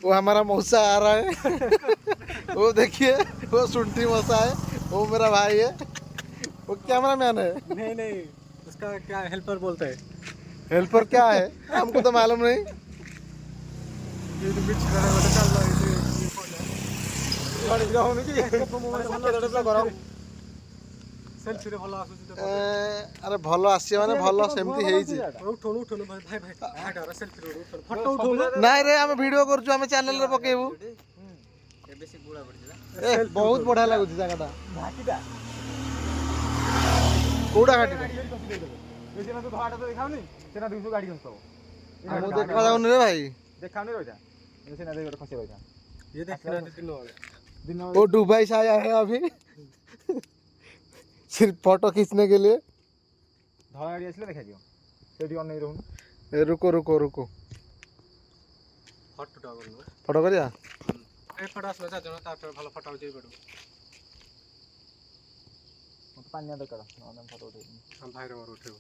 वो हमारा मौसा आ रहा है। वो देखिए वो सुंठी मौसा है, वो मेरा भाई है, वो कैमरा मैन है। नहीं नहीं, उसका क्या हेल्पर बोलते हैं। हेल्पर क्या है हमको तो मालूम नहीं। ये तो बीच में वाला चल रहा है गाड़ी जाओ नहीं सेल्फी रे भलो आसुची तो अरे भल आसी माने भल सेमती हेइची। उठो उठो भाई भाई भाई आटा सेल्फी रे उठो फोटो उठो नाइ रे हम वीडियो करछु, हम चैनल रे पकेबू। ଏବେ ସେ ଗୁଳା ପଡ଼ିଥିଲା ए बहुत बढ़िया लागुची जगहटा। घाटीटा कोडा घाटी बेसी ना तो घाटा तो देखाउनी सेना 200 गाड़ी खसतो हमको देखा जाउन रे भाई। देखाउनी रहता ये सेना दे खसे रहता ये देखना दिन वो दुबई से आया है अभी सिर्फ फोटो खींचने के लिए। धला गाड़ी आसले देखा दियो सेठी ऑन नहीं रहून ए रुको रुको रुको, फोटोटा करनो फोटो करिया। ए फोटो आसले जा जण ता भलो फोटो उठेई पडो मत पानिया दरकार न फोटो उठेई हम भाई रे मोर उठेबो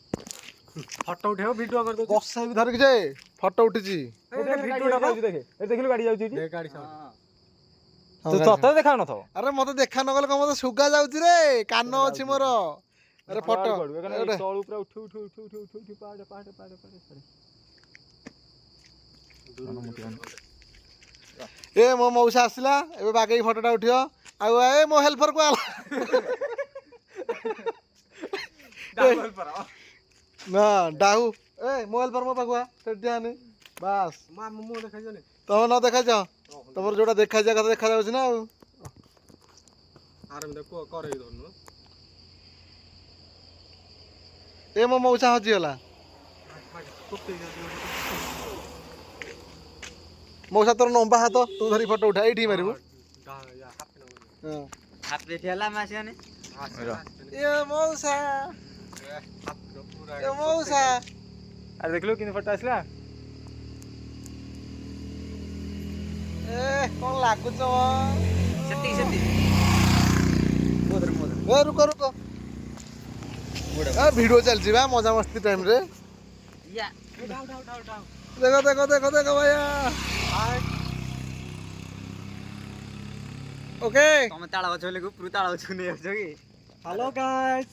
फोटो उठेबो वीडियो कर दो बसा भी धर के जाए फोटो उठिची। ए वीडियोटा कर देखे ए देखिलु गाड़ी जाउची ए गाड़ी साउंड तो तते देखा न थो अरे मते देखा न गले क मते सुगा जाउची रे, कान अछि मोर। अरे फोटो तळु पूरा उठ उठ उठ उठ उठ उठ पाड़ पाड़ पाड़ पाड़ ए मो मौसा आसला एबे बागेई फोटोटा उठियो। आ ए मो हेल्पर को आला ना डाहू ए मो हेल्पर मो पागुआ सेठाने बस मा मो देखा जने तम न देखा जा तमर जोटा देखा जा कथा देखा जाउछ ना। आराम दे को करे धरनु ए मो मौसा हजी होला। मौसा तोर नंबा हाथ तू धरी फोटो उठा एठी मारिबू। हां हाथ पे ठेला मासियाने ए मौसा ए मौसा अरे देखलो किन फोटो आसला ए कोन लागुछ म सेती सेती मोदर मोदर ए रुको रुको ए वीडियो चल जीवा मजा मस्ती टाइम रे। या उठाओ उठाओ उठाओ उठाओ देखो देखो देखो देखो भैया ओके तमे ताळा बचले को पुरु ताळा बचने आछो की। Hello guys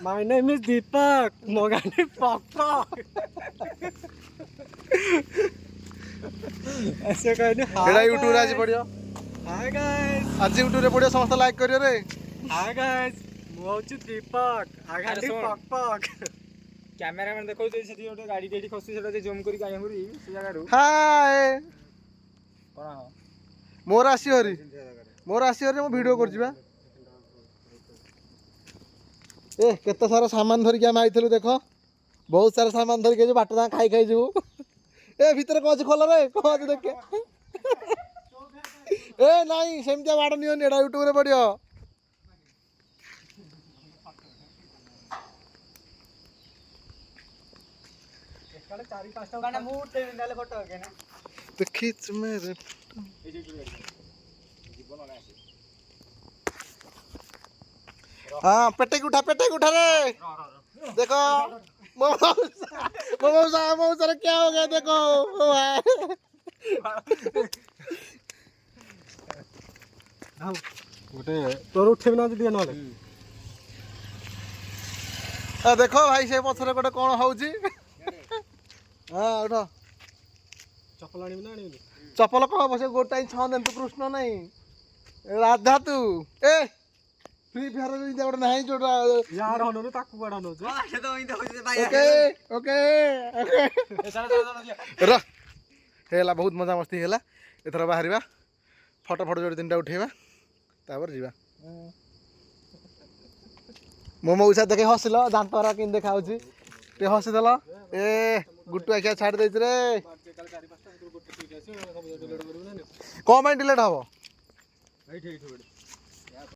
my name is Deepak Mogani पापा ऐसे कहने एडा यूट्यूब आज पड़ियो। हाय गाइस आज यूट्यूब रे पड़ियो, समस्त लाइक करियो रे। हाय गाइस मु होची दीपक आगाडी पक कैमरामैन देखो जे सेठी ओटे गाडी डेडी खसी सेटा जे जूम करी काया करी से जगह रु हाय कोना मोर आसी हरी मो वीडियो कर जिबा। ए केते सारा सामान धरि के हम आइथलु देखो, बहुत सारा सामान धरि के जो बाट दा खाई खाई जीवु। ए भीतर कोच खोल रे कोच देख ए नाही सेमतिया बाड़ नियो एडा यूट्यूब रे पड़ियो। काले 4-5टा काना मु उठे डाले फोटो के ना तो खींच मेरे हाँ पेटे की उठा रे देखो मौसा रे क्या हो गया देखो ओ भाई गोटे तोर उठेबी ना जदी नले आ देखो भाई से पछरे गोटे कोन होउची। हां उठ चप्पल आनी ना आनी चप्पल को बसे गोटाई छ देन तू कृष्ण नहीं राधा तू ए फ्री फायर रे गोटे नाही जोटा यार हनो ताकू गाडा नो जे से तो इन होजे भाई ओके ओके ए चल र हेला बहुत मजा मस्ती हेला। एथरा बाहरिबा फोटो फोटो जोड़ी तीनटा उठेबा तापर जीवा। मो मौसा देखे हसिल दांतरा किन देखाउची ते हसी देला ए गुट्टू आखिया छाड़ देछ रे कमेंट डिलीट हबो एठी एठी